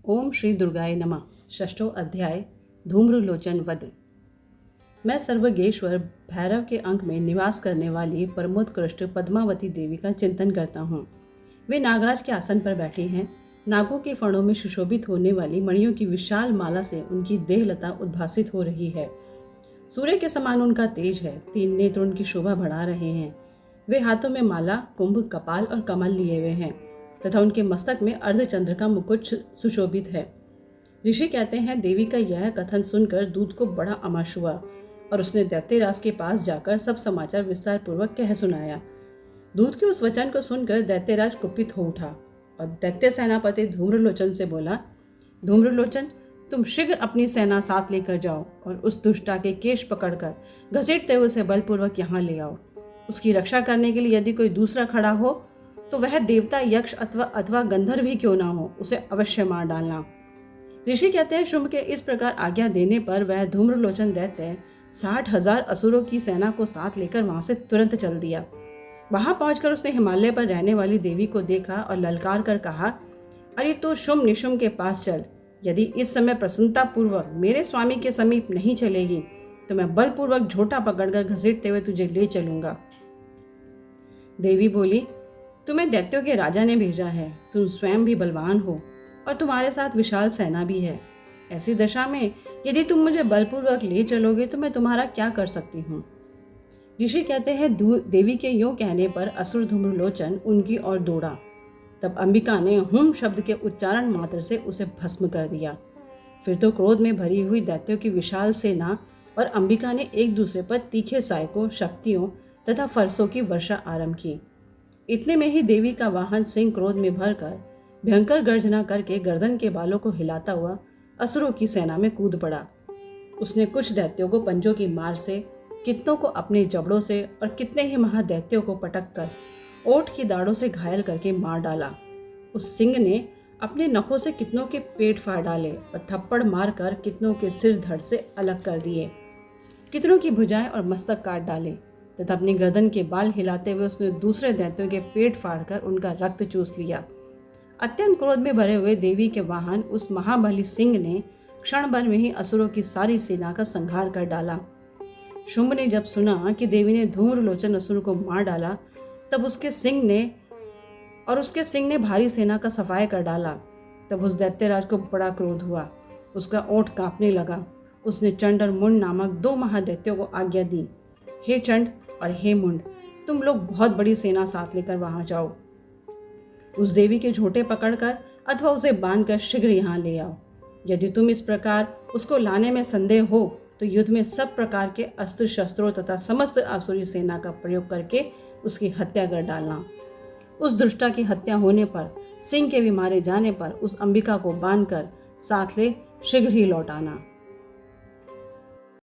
ओम श्री दुर्गाय नमः। षष्ठो अध्याय धूम्रलोचन वध। मैं सर्वगेश्वर भैरव के अंक में निवास करने वाली परमोत्कृष्ट पद्मावती देवी का चिंतन करता हूँ। वे नागराज के आसन पर बैठी हैं। नागों के फणों में सुशोभित होने वाली मणियों की विशाल माला से उनकी देहलता उद्भासित हो रही है। सूर्य के समान उनका तेज है। 3 नेत्र उनकी शोभा बढ़ा रहे हैं। वे हाथों में माला, कुंभ, कपाल और कमल लिए हुए हैं तथा उनके मस्तक में अर्धचंद्र का मुकुट सुशोभित है। ऋषि कहते हैं, देवी का यह कथन सुनकर दूत को बड़ा अमर्ष हुआ और उसने दैत्यराज के पास जाकर सब समाचार विस्तार पूर्वक कह सुनाया। दूत के उस वचन को सुनकर दैत्यराज कुपित हो उठा और दैत्य सेनापति धूम्रलोचन से बोला, धूम्रलोचन, तुम शीघ्र अपनी सेना साथ लेकर जाओ और उस दुष्टा के केश पकड़कर घसीटते हुए उसे बलपूर्वक यहाँ ले आओ। उसकी रक्षा करने के लिए यदि कोई दूसरा खड़ा हो तो वह देवता, यक्ष अथवा गंधर्व ही क्यों ना हो, उसे अवश्य मार डालना। ऋषि कहते हैं, शुंभ के इस प्रकार आज्ञा देने पर वह धूम्रलोचन दैत्य 60,000 असुरों की सेना को साथ लेकर वहां से तुरंत चल दिया। वहां पहुंचकर उसने हिमालय पर रहने वाली देवी को देखा और ललकार कर कहा, अरे तो शुंभ निशुंभ के पास चल। यदि इस समय प्रसन्नता पूर्वक मेरे स्वामी के समीप नहीं चलेगी तो मैं बलपूर्वक झोटा पकड़कर घसीटते हुए तुझे ले चलूंगा। देवी बोली, तुम्हें दैत्यों के राजा ने भेजा है। तुम स्वयं भी बलवान हो और तुम्हारे साथ विशाल सेना भी है। ऐसी दशा में यदि तुम मुझे बलपूर्वक ले चलोगे तो मैं तुम्हारा क्या कर सकती हूँ। ऋषि कहते हैं, देवी के यूं कहने पर असुर धूम्रलोचन उनकी ओर दौड़ा। तब अंबिका ने हुम शब्द के उच्चारण मात्र से उसे भस्म कर दिया। फिर तो क्रोध में भरी हुई दैत्यों की विशाल सेना और अंबिका ने एक दूसरे पर तीखे सायकों, शक्तियों तथा फरसों की वर्षा आरंभ की। इतने में ही देवी का वाहन सिंह क्रोध में भरकर भयंकर गर्जना करके गर्दन के बालों को हिलाता हुआ असुरों की सेना में कूद पड़ा। उसने कुछ दैत्यों को पंजों की मार से, कितनों को अपने जबड़ों से और कितने ही महादैत्यों को पटक कर ओठ की दाढ़ों से घायल करके मार डाला। उस सिंह ने अपने नखों से कितनों के पेट फाड़ डाले और थप्पड़ मारकर कितनों के सिर धड़ से अलग कर दिए। कितनों की भुजाएं और मस्तक काट डाले तथा अपनी गर्दन के बाल हिलाते हुए उसने दूसरे दैत्यों के पेट फाड़कर उनका रक्त चूस लिया। अत्यंत क्रोध में भरे हुए देवी के वाहन उस महाबली सिंह ने क्षण भर में ही असुरों की सारी सेना का संहार कर डाला। शुंभ ने जब सुना कि देवी ने धूम्रलोचन असुर को मार डाला तब उसके सिंह ने भारी सेना का सफाया कर डाला। तब उस दैत्यराज को बड़ा क्रोध हुआ। उसका ओठ कांपने लगा। उसने चंड और मुंड नामक 2 महादैत्यों को आज्ञा दी, हे चंड और हे मुंड, तुम लोग बहुत बड़ी सेना साथ लेकर वहां जाओ। उस देवी के झोटे पकड़कर अथवा उसे बांधकर शीघ्र यहाँ ले आओ। यदि तुम इस प्रकार उसको लाने में संदेह हो तो युद्ध में सब प्रकार के अस्त्र शस्त्रों तथा समस्त आसुरी सेना का प्रयोग करके उसकी हत्या कर डालना। उस दुष्टा की हत्या होने पर, सिंह के भी मारे जाने पर उस अंबिका को बांधकर साथ ले शीघ्र ही लौट आना।